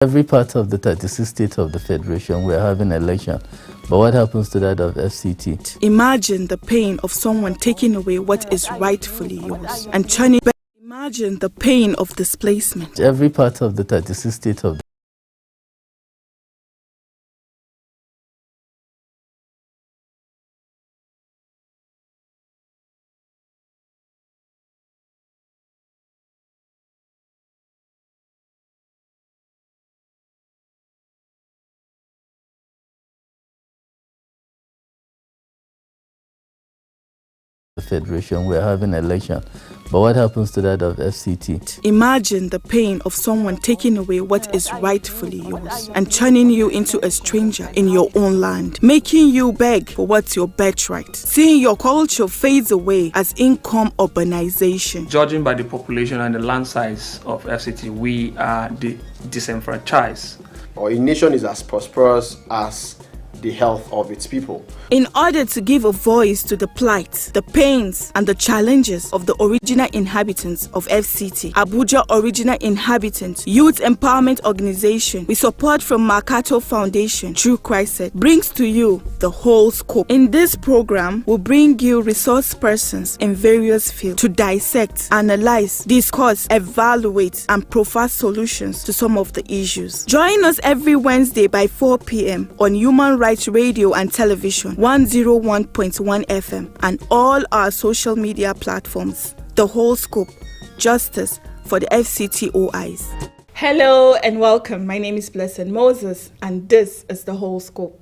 Every part of the 36 states of the Federation, we're having election. But what happens to that of FCT? Imagine the pain of someone taking away what is rightfully yours and turning back. Imagine the pain of displacement. Every part of the 36 states of the Federation, we're having election. But what happens to that of FCT? Imagine the pain of someone taking away what is rightfully yours and turning you into a stranger in your own land, making you beg for what's your birthright, seeing your culture fades away as income urbanization. Judging by the population and the land size of FCT, we are disenfranchised. Or a nation is as prosperous as the health of its people. In order to give a voice to the plights, the pains, and the challenges of the original inhabitants of FCT, Abuja Original Inhabitants Youth Empowerment Organization, with support from Makato Foundation, True Christ, brings to you the whole scope. In this program, we'll bring you resource persons in various fields to dissect, analyze, discuss, evaluate, and provide solutions to some of the issues. Join us every Wednesday by 4 p.m. on Human Rights Radio and Television 101.1 FM and all our social media platforms. The whole scope, justice for the FCTOIs. Hello and welcome. My name is Blessed Moses and this is The Whole Scope.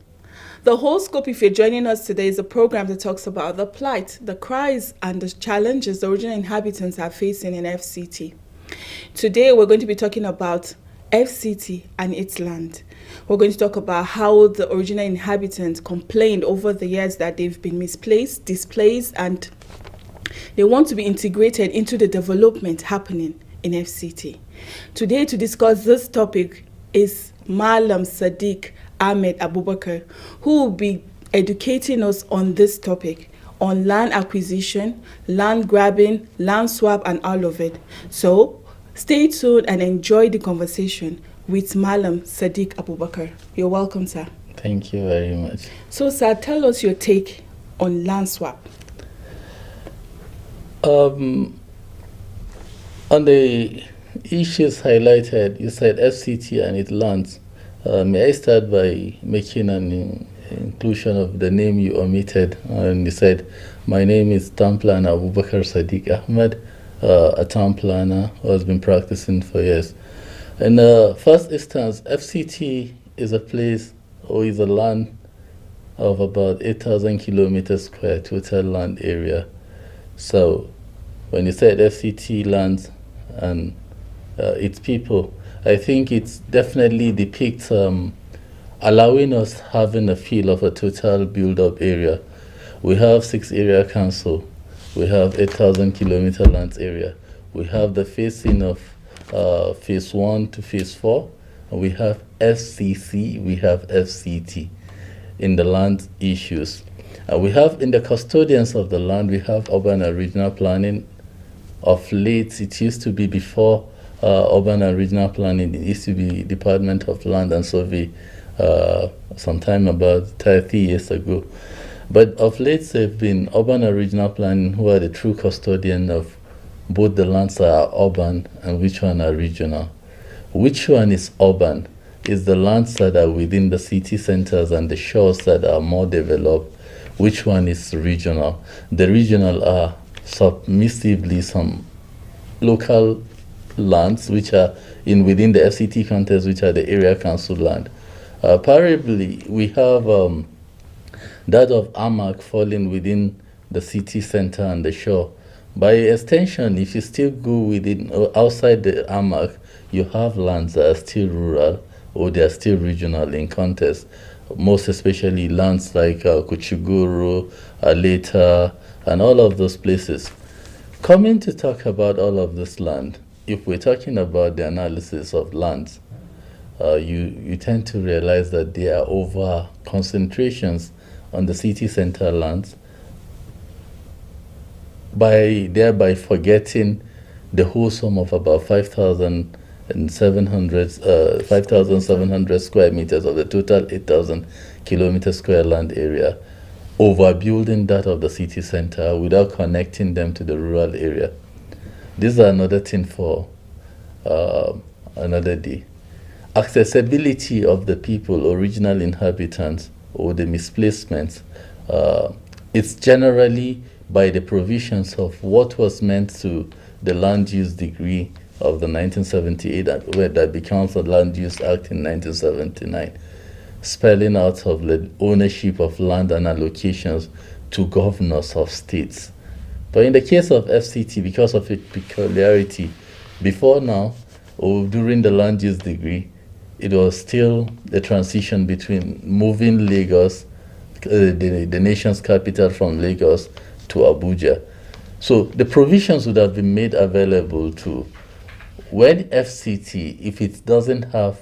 The Whole Scope, if you're joining us today, is a program that talks about the plight, the cries and the challenges the original inhabitants are facing in FCT. Today we're going to be talking about FCT and its land. We're going to talk about how the original inhabitants complained over the years that they've been misplaced, displaced, and they want to be integrated into the development happening in FCT. Today, to discuss this topic is Malam Sadiq Ahmed Abubakar, who will be educating us on this topic, on land acquisition, land grabbing, land swap, and all of it. So, stay tuned and enjoy the conversation with Malam Sadiq Abubakar. You're welcome, sir. Thank you very much. So, sir, tell us your take on land swap. On the issues highlighted, you said FCT and its lands. May I start by making an inclusion of the name you omitted? And you said, my name is Town Planner Abubakar Sadiq Ahmed, a town planner who has been practicing for years. In the first instance, FCT is a place or is a land of about 8,000 kilometers square total land area. So when you said FCT lands and its people, I think it definitely depicts allowing us having a feel of a total build-up area. We have 6 area council. We have 8,000 kilometer lands area. We have the phasing of phase 1 to phase 4. And we have FCC, we have FCT in the land issues. We have in the custodians of the land, we have urban and regional planning. Of late, it used to be before urban and regional planning, it used to be Department of Land and Survey sometime about 30 years ago. But of late, they've been urban and regional planning who are the true custodian of both the lands that are urban and which one are regional. Which one is urban is the lands that are within the city centers and the shores that are more developed. Which one is regional? The regional are submissively some local lands which are within the FCT context, which are the area council land. Parallelly, we have that of AMAC falling within the city center and the shore. By extension, if you still go within or outside the AMAC, you have lands that are still rural or they are still regional in context, most especially lands like Kuchiguru, Aleta, and all of those places. Coming to talk about all of this land, if we're talking about the analysis of lands, you tend to realize that there are over concentrations on the city center lands, thereby forgetting the whole sum of about 5,000 and 5,700 square meters of the total 8,000 kilometer square land area, overbuilding that of the city center without connecting them to the rural area. These are another thing for another day. Accessibility of the people, original inhabitants, or the misplacements, it's generally by the provisions of what was meant to the Land Use Decree of the 1978, that becomes the Land Use Act in 1979, spelling out of the ownership of land and allocations to governors of states. But in the case of FCT, because of its peculiarity, before now, or during the Land Use Decree, it was still the transition between moving Lagos, the nation's capital, from Lagos to Abuja. So the provisions would have been made available to when FCT, if it doesn't have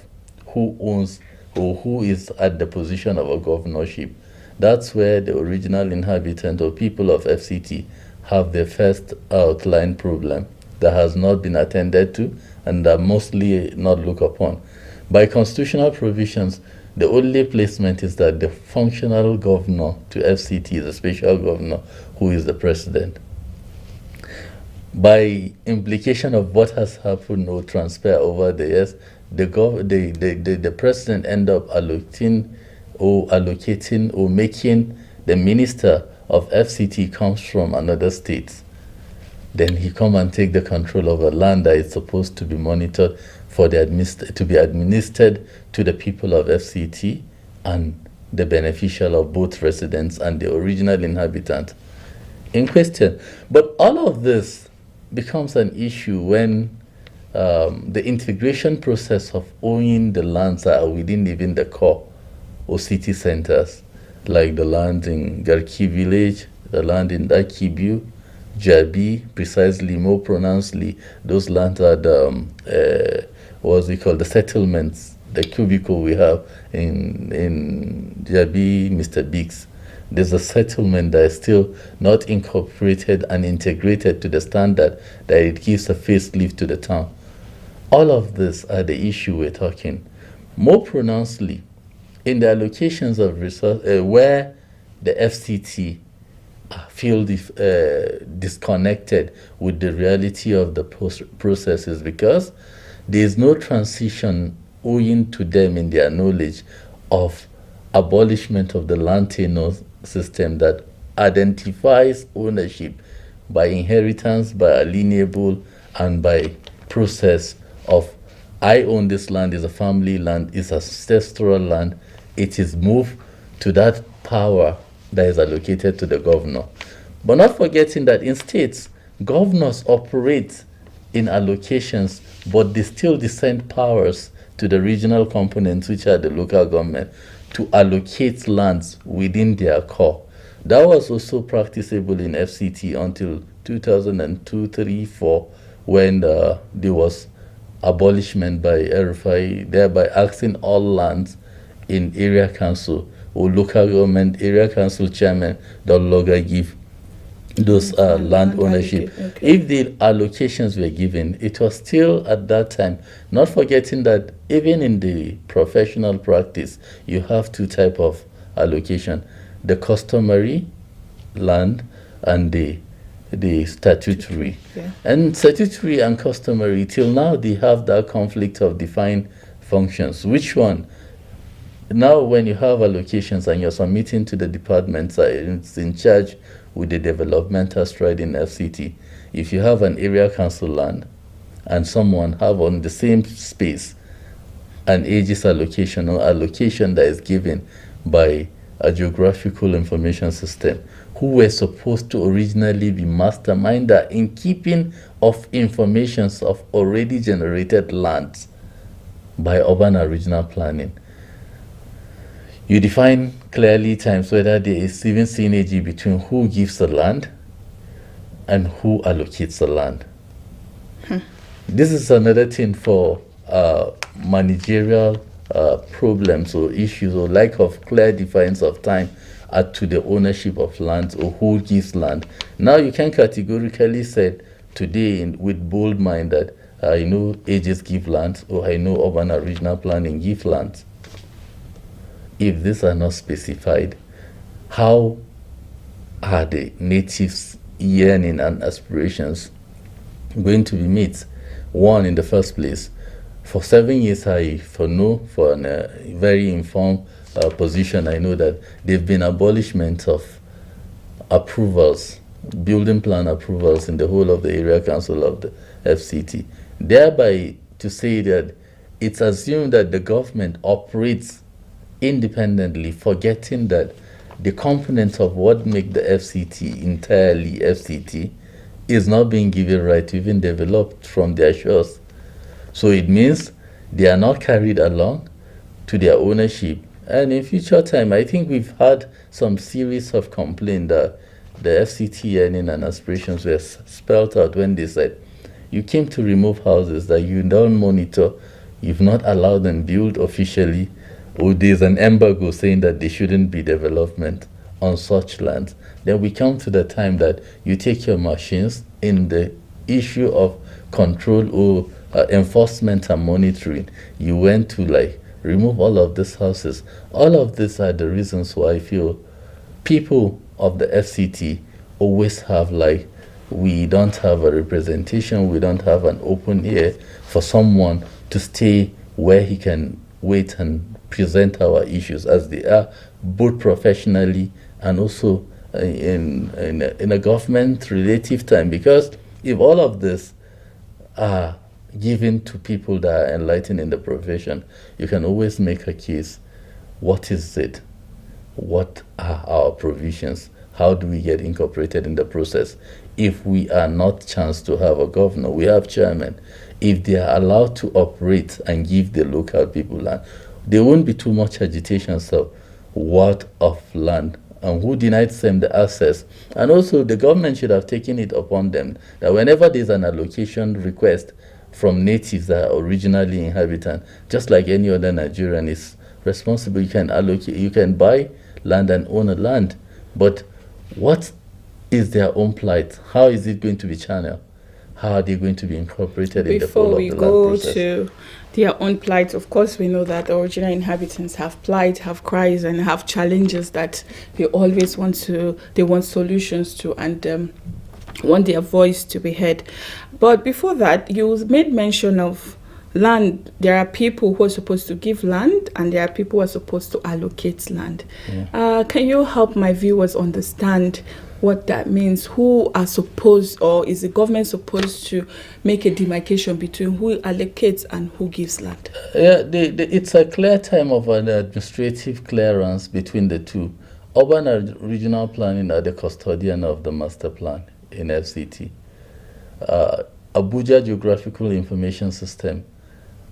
who owns or who is at the position of a governorship, that's where the original inhabitant or people of FCT have their first outline problem that has not been attended to and are mostly not looked upon. By constitutional provisions, the only placement is that the functional governor to FCT is a special governor who is the president. By implication of what has happened or transpired over the years, the president end up allocating or making the minister of FCT comes from another state. Then he come and take the control of a land that is supposed to be monitored for to be administered to the people of FCT and the beneficial of both residents and the original inhabitant in question. But all of this becomes an issue when the integration process of owning the lands that are within even the core or city centers, like the land in Garki village, the land in Dakibu, Jabi, precisely, more pronouncedly, those lands are the, what's it called, the settlements, the cubicle we have in Jabi, Mr. Biggs. There's a settlement that is still not incorporated and integrated to the standard that it gives a facelift to the town. All of this are the issue we're talking. More pronouncedly, in the allocations of resource, where the FCT feel disconnected with the reality of the processes, because there is no transition owing to them in their knowledge of abolishment of the land tenure system that identifies ownership by inheritance, by alienable, and by process of I own this land, is a family land, is ancestral land. It is moved to that power that is allocated to the governor. But not forgetting that in states, governors operate in allocations, but they still descend powers to the regional components, which are the local government, to allocate lands within their core. That was also practicable in FCT until 2002, 3, 4, when there was abolishment by RFI, thereby asking all lands in area council or local government area council chairman no longer give those land ownership. Okay. If the allocations were given, it was still at that time, not forgetting that even in the professional practice, you have two types of allocation: the customary land and the statutory. Yeah. And statutory and customary, till now, they have that conflict of defined functions. Which one? Now, when you have allocations and you're submitting to the departments it's in charge with the developmental stride in FCT, if you have an area council land and someone have on the same space an aegis allocation or allocation that is given by a geographical information system, who were supposed to originally be masterminder in keeping of informations of already generated lands by urban and regional planning. You define clearly times whether there is even synergy between who gives the land and who allocates the land. This is another thing for managerial problems or issues or lack of clear defines of time to the ownership of lands or who gives land. Now you can categorically say today with bold mind that I know AGs give lands, or I know urban and regional planning give lands. If these are not specified, how are the natives' yearning and aspirations going to be met? One, in the first place, for 7 years, for a very informed position, I know that they've been abolishment of approvals, building plan approvals in the whole of the area council of the FCT, thereby to say that it's assumed that the government operates independently, forgetting that the components of what make the FCT entirely FCT is not being given right to even develop from their shores. So it means they are not carried along to their ownership. And in future time, I think we've had some series of complaints that the FCT yearning and aspirations were spelled out when they said, you came to remove houses that you don't monitor, you've not allowed them build officially, or there's an embargo saying that there shouldn't be development on such lands. Then we come to the time that you take your machines in the issue of control or enforcement and monitoring. You went to remove all of these houses. All of these are the reasons why I feel people of the FCT always have we don't have a representation, we don't have an open ear for someone to stay where he can wait and present our issues as they are, both professionally and also in a government relative time. Because if all of this are given to people that are enlightened in the profession, you can always make a case. What is it? What are our provisions? How do we get incorporated in the process? If we are not chanced to have a governor, we have chairman. If they are allowed to operate and give the local people land, there won't be too much agitation. So what of land and who denies them the access? And also the government should have taken it upon them that whenever there's an allocation request from natives that are originally inhabitants, just like any other Nigerian is responsible, you can allocate, you can buy land and own a land. But what is their own plight? How is it going to be channeled? How are they going to be incorporated in the whole of the land process? Before we go to their own plight, of course, we know that the original inhabitants have plight, have cries, and have challenges that they always want solutions to, and want their voice to be heard. But before that, you made mention of land. There are people who are supposed to give land, and there are people who are supposed to allocate land. Yeah. Can you help my viewers understand what that means? Who are supposed, or is the government supposed to make a demarcation between who allocates and who gives land? Yeah, it's a clear time of an administrative clearance between the two. Urban and regional planning are the custodian of the master plan in FCT. Abuja Geographical Information System,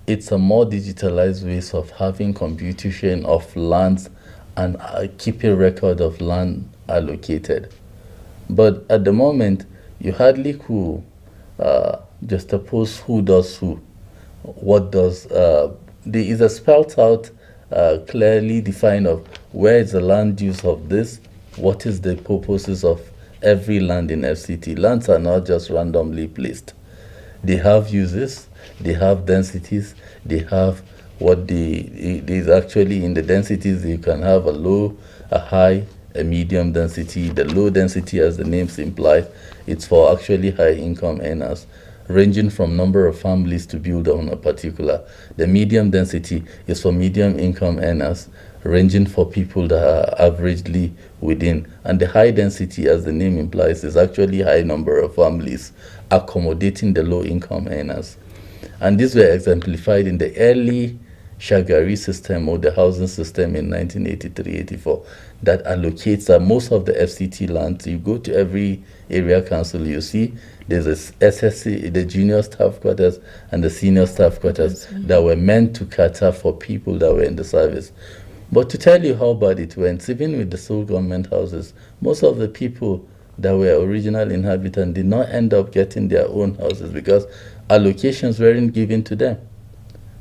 it's a more digitalized ways of having computation of lands and keeping record of land allocated. But at the moment, you hardly could just oppose who does who, what does. There is a spelled out, clearly defined of where is the land use of this, what is the purposes of every land in FCT. Lands are not just randomly placed. They have uses, they have densities, they have what is actually in the densities. You can have a low, a high, a medium density. The low density, as the name implies, it's for actually high income earners, ranging from number of families to build on a particular. The medium density is for medium income earners, ranging for people that are averagely within. And the high density, as the name implies, is actually high number of families accommodating the low income earners. And these were exemplified in the early Shagari system, or the housing system in 1983-84, that allocates most of the FCT land. You go to every area council, you see there's a SSC, the junior staff quarters and the senior staff quarters that were meant to cater for people that were in the service. But to tell you how bad it went, even with the sole government houses, most of the people that were original inhabitants did not end up getting their own houses because allocations weren't given to them.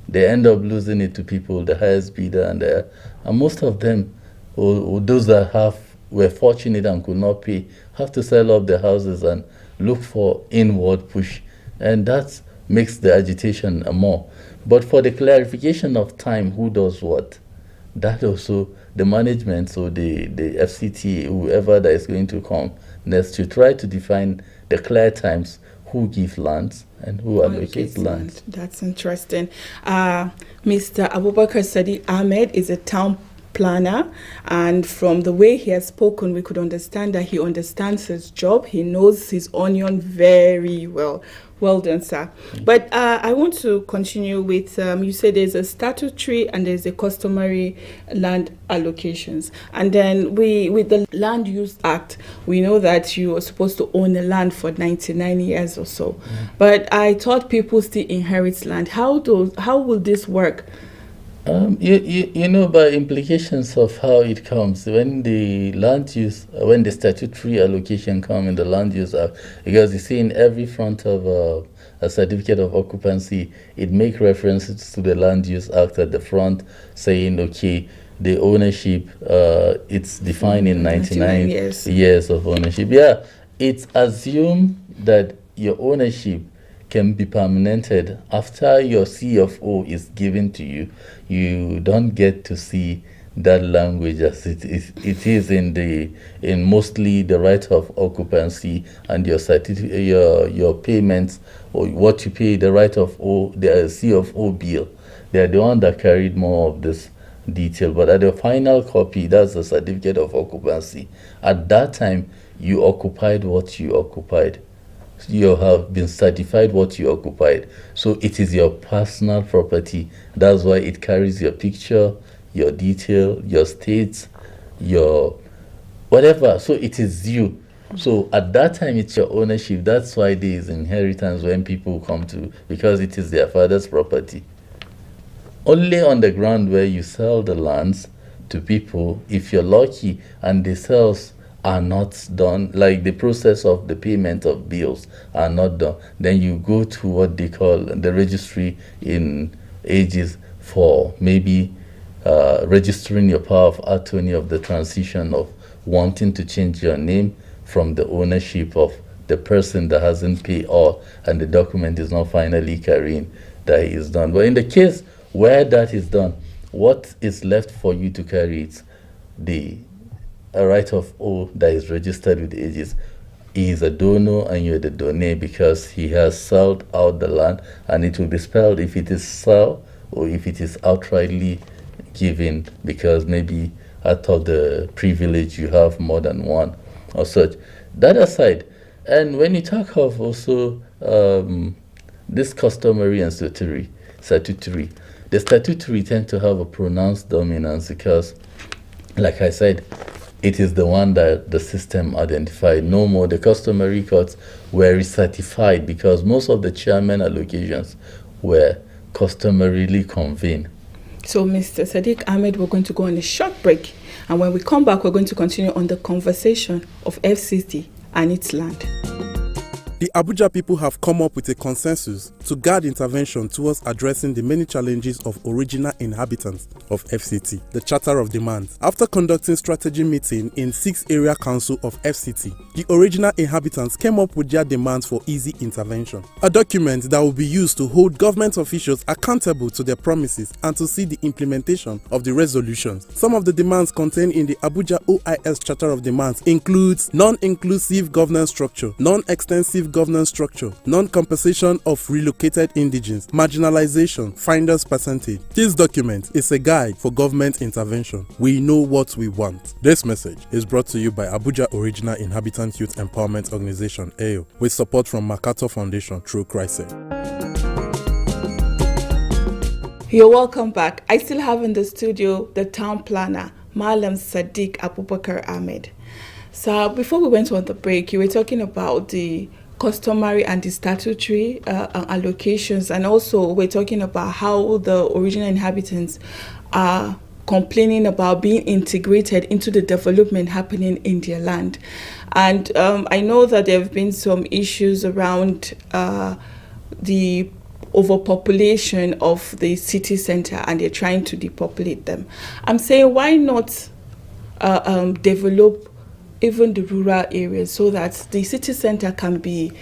They end up losing it to people, the highest bidder, and most of them, or those that were fortunate and could not pay, have to sell up their houses and look for inward push. And that's makes the agitation more. But for the clarification of time, who does what, that also the management, so the FCT, whoever that is going to come next, to try to define the clear times, who give lands and who allocates lands. That's interesting. Mr. Abubakar Sadiq Ahmed is a town planner, and from the way he has spoken, we could understand that he understands his job. He knows his onion very well. Well done, sir. But I want to continue with, you said there's a statutory and there's a customary land allocations. And then with the Land Use Act, we know that you are supposed to own the land for 99 years or so. But I thought people still inherit land. How will this work? You know, by implications of how it comes, when the statutory allocation come in the Land Use Act, because you see in every front of a certificate of occupancy, it makes references to the Land Use Act at the front, saying, okay, the ownership, it's defined in 99 years of ownership. Yeah, it's assumed that your ownership can be permanented after your CFO is given to you. You don't get to see that language as it is in mostly the right of occupancy and your payments, or what you pay, the right of the CFO bill. They are the one that carried more of this detail. But at the final copy, that's the certificate of occupancy. At that time, you occupied what you occupied. You have been certified what you occupied. So it is your personal property. That's why it carries your picture, your detail, your states, your whatever. So it is you. So at that time, it's your ownership. That's why there is inheritance when people come to, because it is their father's property. Only on the ground where you sell the lands to people, if you're lucky and the sales are not done, like the process of the payment of bills are not done, then you go to what they call the registry in ages for maybe registering your power of attorney of the transition of wanting to change your name from the ownership of the person that hasn't paid all and the document is not finally carrying that he is done. But in the case where that is done, what is left for you to carry is a right of O that is registered with the ages. He is a donor and you're the donor because he has sold out the land, and it will be spelled if it is sold or if it is outrightly given, because maybe out of the privilege you have more than one or such. That aside, and when you talk of also this customary and statutory, the statutory tend to have a pronounced dominance because, like I said, it is the one that the system identified. No more the customary courts were recertified because most of the chairman allocations were customarily convened. So, Mr. Sadiq Ahmed, we're going to go on a short break. And when we come back, we're going to continue on the conversation of FCT and its land. The Abuja people have come up with a consensus to guide intervention towards addressing the many challenges of original inhabitants of FCT, the Charter of Demands. After conducting strategy meeting in 6 area council of FCT, the original inhabitants came up with their demands for easy intervention, a document that will be used to hold government officials accountable to their promises and to see the implementation of the resolutions. Some of the demands contained in the Abuja OIS Charter of Demands includes non-inclusive governance structure, non-extensive governance structure, non-compensation of relocated indigenes, marginalization, finder's percentage. This document is a guide for government intervention. We know what we want. This message is brought to you by Abuja Original Inhabitant Youth Empowerment Organization, AO, with support from MacArthur Foundation through Crisis. You're welcome back. I still have in the studio the town planner, Malam Sadiq Abubakar Ahmed. So before we went on the break, you were talking about the customary and the statutory allocations, and also we're talking about how the original inhabitants are complaining about being integrated into the development happening in their land. And I know that there have been some issues around the overpopulation of the city center, and they're trying to depopulate them. I'm saying, why not develop even the rural areas so that the city center can be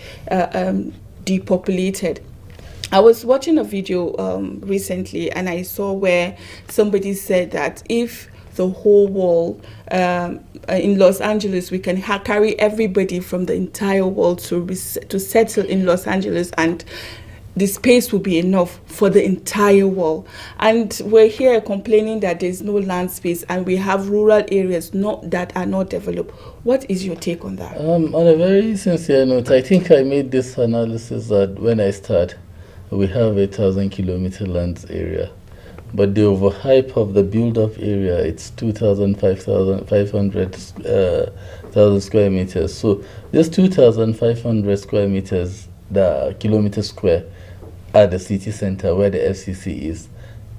depopulated? I was watching a video recently, and I saw where somebody said that if the whole world in Los Angeles, we can carry everybody from the entire world to settle in Los Angeles, and the space will be enough for the entire world. And we're here complaining that there's no land space, and we have rural areas that are not developed. What is your take on that? On a very sincere note, I think I made this analysis that when I start, we have a 1,000-kilometer land area. But the overhype of the build-up area, it's 500,000 square meters. So this 2,500 square meters, the kilometer square, at the city center where the FCC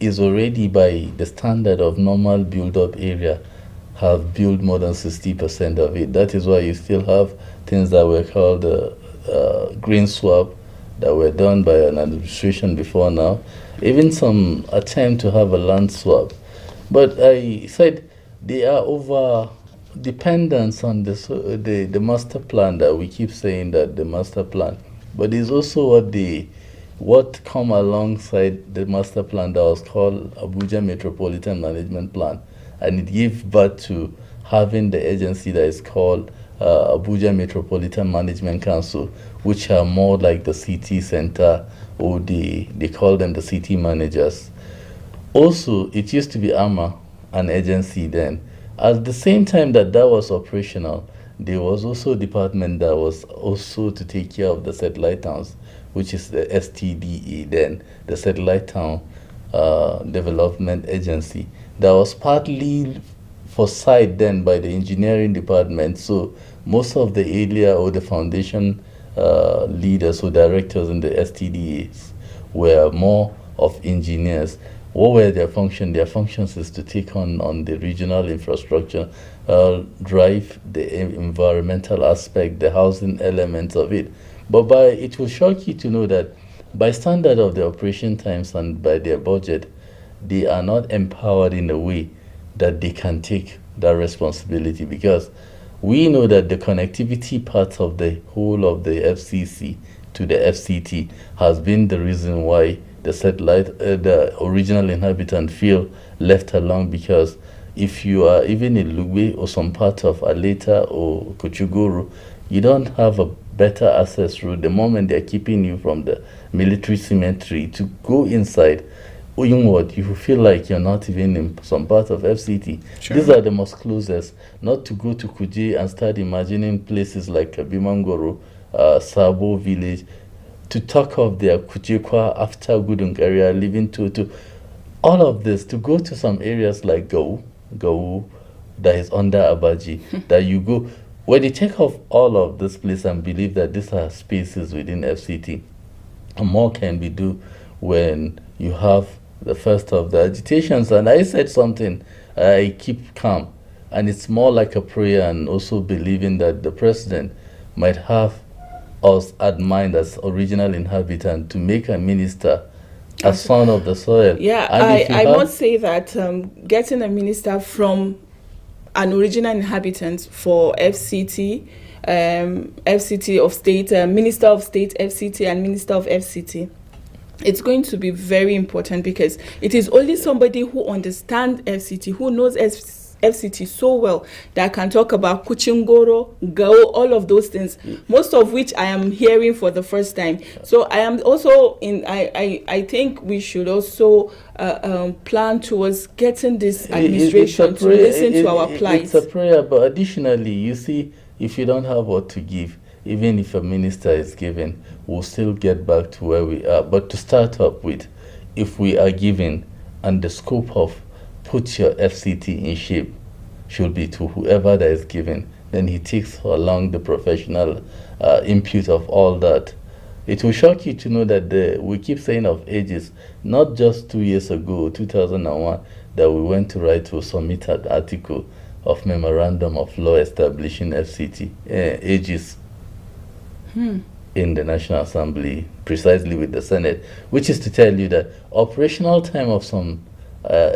is already by the standard of normal build-up area, have built more than 60% of it. That is why you still have things that were called green swap that were done by an administration before now. Even some attempt to have a land swap. But I said they are over dependence on the master plan that we keep saying that the master plan. But it's also what come alongside the master plan that was called Abuja Metropolitan Management Plan, and it gave birth to having the agency that is called Abuja Metropolitan Management Council, which are more like the city center, or they call them the city managers. Also, it used to be AMA, an agency then. At the same time that was operational, there was also a department that was also to take care of the satellite towns, which is the STDE then, the Satellite Town Development Agency. That was partly foresight then by the engineering department. So most of the area or the foundation leaders or directors in the STDEs were more of engineers. What were their functions? Their functions is to take on the regional infrastructure, drive the environmental aspect, the housing elements of it. But it will shock you to know that by standard of the operation times and by their budget, they are not empowered in a way that they can take that responsibility, because we know that the connectivity part of the whole of the FCC to the FCT has been the reason why the satellite, the original inhabitant feel left alone, because if you are even in Lugbe or some part of Aleta or Kochuguru, you don't have a better access route. The moment they're keeping you from the military cemetery to go inside, inward, you feel like you're not even in some part of FCT. Sure. These are the most closest. Not to go to Kuje and start imagining places like Bimangoro, Sabo village, to talk of their Kujekwa after Gudung area, living to all of this, to go to some areas like Gau, that is under Abaji, that you go. When you take off all of this place and believe that these are spaces within FCT, more can be done when you have the first of the agitations. And I said something, I keep calm. And it's more like a prayer, and also believing that the president might have us at mind as original inhabitant to make a minister a son of the soil. Yeah, I must say that getting a minister from an original inhabitant for FCT, FCT of State, Minister of State FCT, and Minister of FCT, it's going to be very important, because it is only somebody who understands FCT, who knows FCT so well, that can talk about Kuchingoro, Gao, all of those things, most of which I am hearing for the first time. So I am also I think we should also plan towards getting this administration to listen to our plights. It's a prayer, but additionally, you see, if you don't have what to give, even if a minister is given, we'll still get back to where we are. But to start up with, if we are given, and the scope of put your FCT in shape should be to whoever that is given, then he takes along the professional input of all that. It will shock you to know that we keep saying of ages, not just 2 years ago, 2001, that we went to write to submit an article of memorandum of law establishing FCT, ages. In the National Assembly, precisely with the Senate, which is to tell you that operational time of some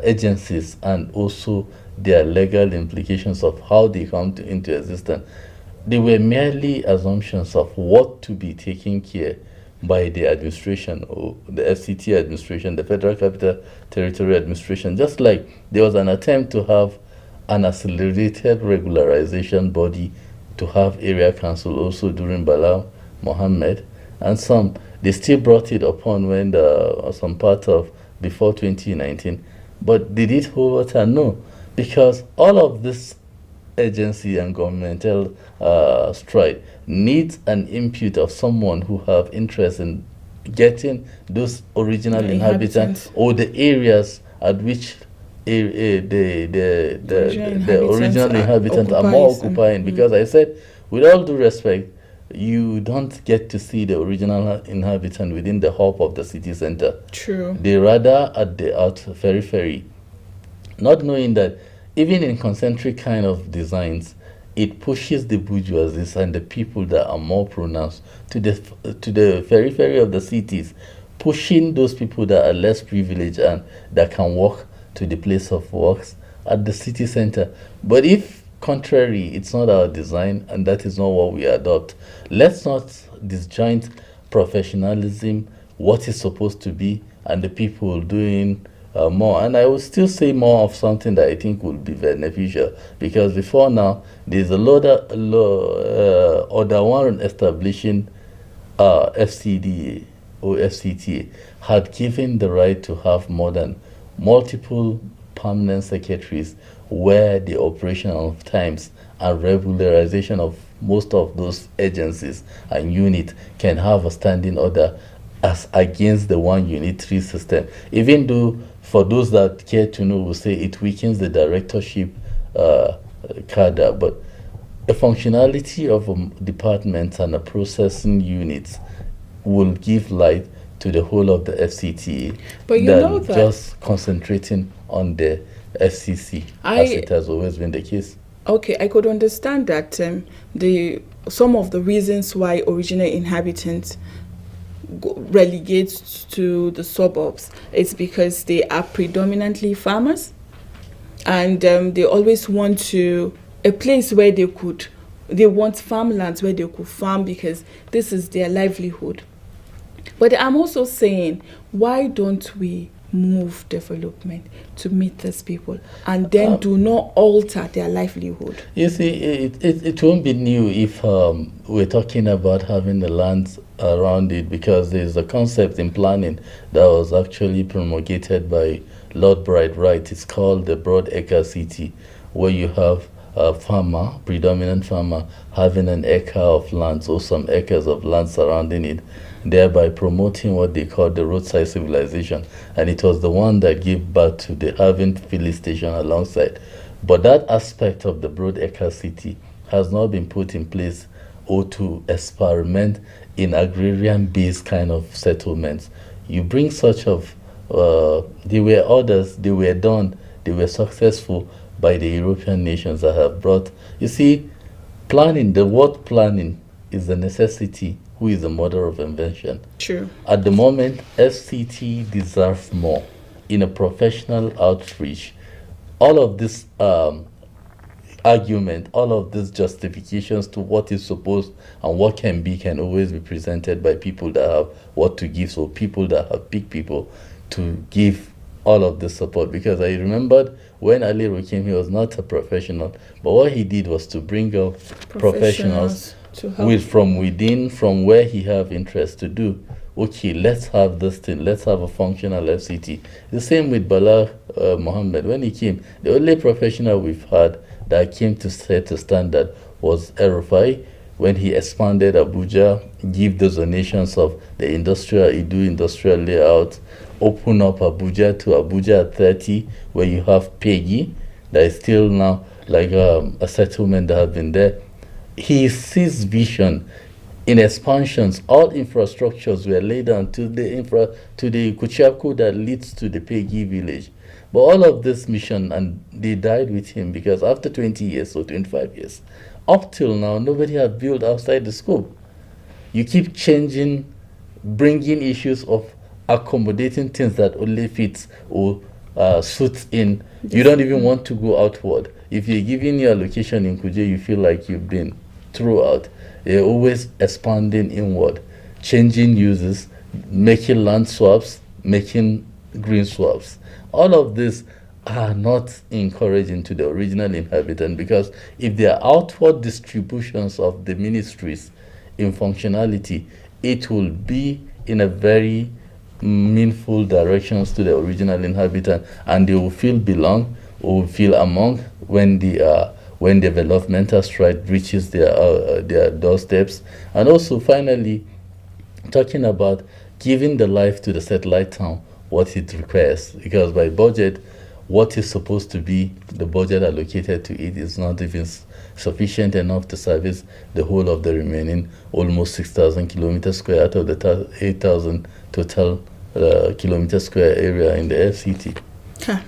agencies, and also their legal implications of how they come into existence, they were merely assumptions of what to be taken care by the administration, or the FCT administration, the Federal Capital Territory Administration, just like there was an attempt to have an accelerated regularization body to have area council also during Bala Mohammed, and they still brought it upon when some part of before 2019. But did it hold water? No, because all of this agency and governmental stride needs an input of someone who have interest in getting those original inhabitants or the areas at which the original inhabitants are more occupying. Because I said, with all due respect, you don't get to see the original inhabitant within the hub of the city center. True. They rather at the out periphery, not knowing that even in concentric kind of designs, it pushes the bourgeoisie and the people that are more pronounced to the periphery of the cities, pushing those people that are less privileged and that can walk to the place of works at the city center. But if contrary, it's not our design, and that is not what we adopt. Let's not disjoint professionalism, what is supposed to be, and the people doing more. And I would still say more of something that I think would be beneficial, because before now, there's a lot of order one establishing FCDA or FCTA had given the right to have more than multiple permanent secretaries, where the operational times and regularization of most of those agencies and units can have a standing order as against the one unitary system. Even though, for those that care to know, will say it weakens the directorship cadre, but the functionality of departments and the processing units will give light to the whole of the FCTA, but you know that just concentrating on the FCC, as it has always been the case. Okay, I could understand that some of the reasons why original inhabitants relegate to the suburbs is because they are predominantly farmers, and they always want a place where they want farmlands where they could farm, because this is their livelihood. But I'm also saying, why don't we move development to meet these people and then do not alter their livelihood? You see, it won't be new if we're talking about having the lands around it, because there's a concept in planning that was actually promulgated by Lord Bright Wright. It's called the Broad Acre City, where you have a farmer, predominant farmer, having an acre of land or some acres of land surrounding it, thereby promoting what they call the roadside civilization. And it was the one that gave birth to the having filling station alongside. But that aspect of the Broad Acre City has not been put in place, or to experiment in agrarian-based kind of settlements. You bring such of, there were others, they were done, they were successful by the European nations that have brought, you see, planning, the word planning is a necessity, who is the mother of invention. True. At the moment, FCT deserves more in a professional outreach. All of this argument, all of these justifications to what is supposed and what can be, can always be presented by people that have what to give, so people that have big people to give all of the support. Because I remembered when Ali came, he was not a professional, but what he did was to bring up professionals from within, from where he have interest to do. Okay, let's have this thing, let's have a functional FCT. The same with Bala Mohammed. When he came, the only professional we've had that came to set a standard was Erufai, when he expanded Abuja, give the donations of the industrial layout, open up Abuja to Abuja at 30, where you have Peggy, that is still now like a settlement that has been there. He sees vision in expansions. All infrastructures were laid down to the Kuchaku that leads to the Peggy village. But all of this mission, and they died with him, because after 20 years or 25 years, up till now, nobody has built outside the scope. You keep changing, bringing issues of accommodating things that only fits or suits in. You don't even want to go outward. If you're giving your allocation in Kuje, you feel like you've been throughout. They're always expanding inward. changing uses, making land swaps, making green swaps. All of this are not encouraging to the original inhabitant, because if they are outward distributions of the ministries in functionality, it will be in a very meaningful directions to the original inhabitant, and they will feel belong, will feel among when developmental stride reaches their doorsteps. And also finally, talking about giving the life to the satellite town what it requires, because by budget, what is supposed to be the budget allocated to it is not even sufficient enough to service the whole of the remaining almost 6,000 kilometers square out of the 8,000 total kilometer square area in the FCT.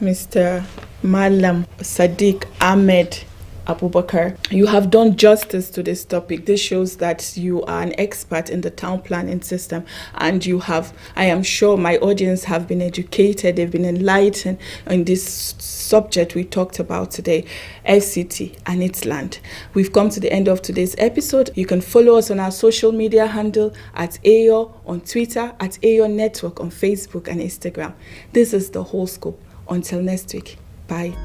Mr. Malam Sadiq Ahmed Abubakar, you have done justice to this topic. This shows that you are an expert in the town planning system, and I am sure my audience have been educated, they've been enlightened in this subject we talked about today, FCT and its land. We've come to the end of today's episode. You can follow us on our social media handle at AYO on Twitter, at AYO Network on Facebook and Instagram. This is The Whole Scope. Until next week, bye.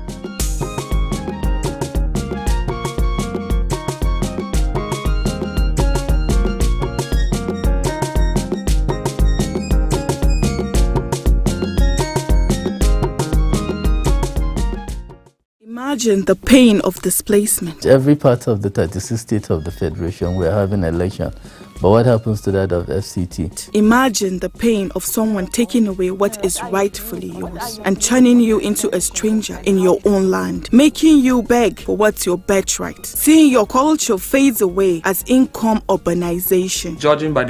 Imagine the pain of displacement. Every part of the 36 states of the Federation, we're having an election. But what happens to that of FCT? Imagine the pain of someone taking away what is rightfully yours and turning you into a stranger in your own land, making you beg for what's your birthright. Seeing your culture fades away as income urbanization. Judging by